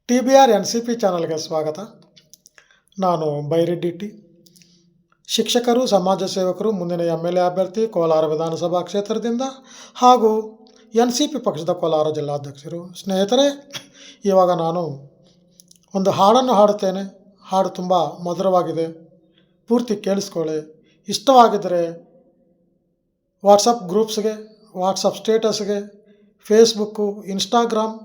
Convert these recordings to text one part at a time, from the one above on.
TBR NCP ಚಾನಲ್ಗೆ ಸ್ವಾಗತ. ನಾನು ಬೈರೆಡ್ಡಿ ಟಿ, ಶಿಕ್ಷಕರು, ಸಮಾಜ ಸೇವಕರು, ಮುಂದಿನ MLA ಅಭ್ಯರ್ಥಿ, ಕೋಲಾರ ವಿಧಾನಸಭಾ ಕ್ಷೇತ್ರದಿಂದ ಹಾಗೂ NCP ಪಕ್ಷದ ಕೋಲಾರ ಜಿಲ್ಲಾಧ್ಯಕ್ಷರು. ಸ್ನೇಹಿತರೆ, ಇವಾಗ ನಾನು ಒಂದು ಹಾಡನ್ನು ಹಾಡುತ್ತೇನೆ. ಹಾಡು ತುಂಬ ಮಧುರವಾಗಿದೆ, ಪೂರ್ತಿ ಕೇಳಿಸ್ಕೊಳ್ಳಿ. ಇಷ್ಟವಾಗಿದ್ದರೆ ವಾಟ್ಸಪ್ ಗ್ರೂಪ್ಸ್ಗೆ, ವಾಟ್ಸಪ್ ಸ್ಟೇಟಸ್ಗೆ, ಫೇಸ್ಬುಕ್ಕು, ಇನ್ಸ್ಟಾಗ್ರಾಮ್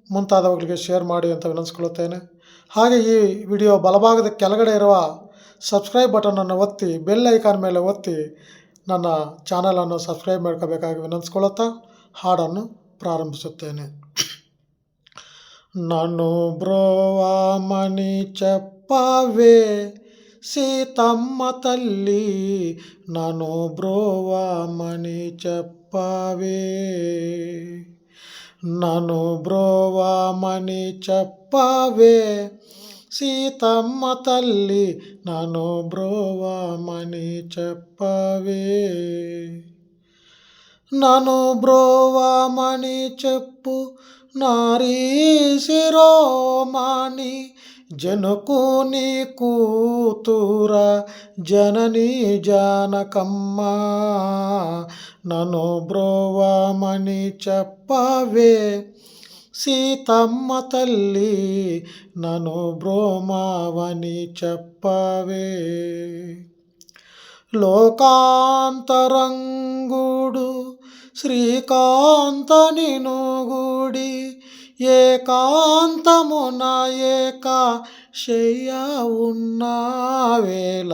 ಮುಂತಾದವುಗಳಿಗೆ ಶೇರ್ ಮಾಡಿ ಅಂತ ವಿನಂತಿಸ್ಕೊಳ್ಳುತ್ತೇನೆ. ಹಾಗೆ ಈ ವಿಡಿಯೋ ಬಲಭಾಗದ ಕೆಳಗಡೆ ಇರುವ ಸಬ್ಸ್ಕ್ರೈಬ್ ಬಟನನ್ನು ಒತ್ತಿ, ಬೆಲ್ ಐಕಾನ್ ಮೇಲೆ ಒತ್ತಿ ನನ್ನ ಚಾನಲನ್ನು ಸಬ್ಸ್ಕ್ರೈಬ್ ಮಾಡ್ಕೋಬೇಕಾಗಿ ವಿನಂತಿಸ್ಕೊಳ್ಳುತ್ತಾ ಹಾಡನ್ನು ಪ್ರಾರಂಭಿಸುತ್ತೇನೆ. ನಾನು ಬ್ರೋವ ಮಣಿ ಚಪ್ಪವೇ ಸೀತಮ್ಮ ತಲ್ಲಿ, ನಾನು ಬ್ರೋವ ಮಣಿ ಚಪ್ಪವೇ, ನಾನು ಬ್ರೋವ ಮಣಿ ಚಪ್ಪವೇ ಸೀತಮ್ಮ ತಲ್ಲಿ, ನಾನು ಬ್ರೋವ ಮಣಿ ಚಪ್ಪವೇ, ನಾನು ಬ್ರೋವ ಮಣಿ చెప్పు నారీ శిరోమణి, జనుకు నీ కూతుర జనని జానకమ్మ, నన్ను బ్రోవమని చెప్పవే సీతమ్మ తల్లి, నన్ను బ్రోమావని చెప్పవే. లోకాంతరంగుడు శ్రీకాంత నిను గుడి, ఏకాంతమున ఏకాశయ్య ఉన్న వేళ,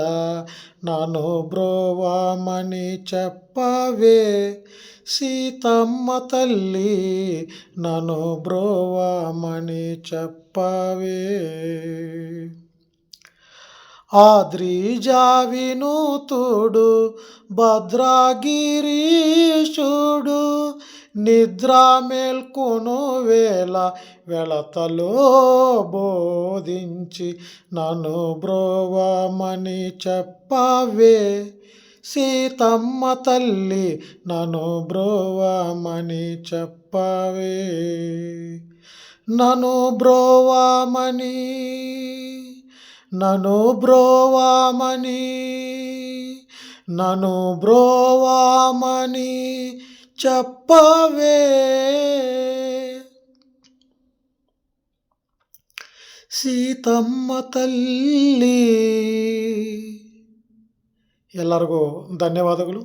నన్ను బ్రోవమని చెప్పవే సీతమ్మ తల్లి, నన్ను బ్రోవమని చెప్పవే. ఆద్రిజావినూతుడు భద్రగిరీశుడు, నిద్ర మేల్కొను వేళ వెళతలో బోధించి, నన్ను బ్రోవమని చెప్పవే సీతమ్మ తల్లి, నన్ను బ్రోవమని చెప్పవే, నన్ను బ్రోవమని, నన్ను బ్రోవమని, నన్ను బ్రోవమని చెప్పవే సీతమ్మ తల్లి. ಎಲ್ಲರಿಗೂ ಧನ್ಯವಾದಗಳು.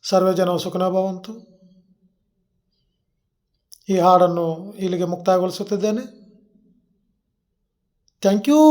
ಸರ್ವೇ ಜನ ಸುಖಿನೋ ಭವಂತು. ಈ ಹಾಡನ್ನು ಇಲ್ಲಿಗೆ ಮುಕ್ತಾಯಗೊಳಿಸುತ್ತಿದ್ದೇನೆ. Thank you.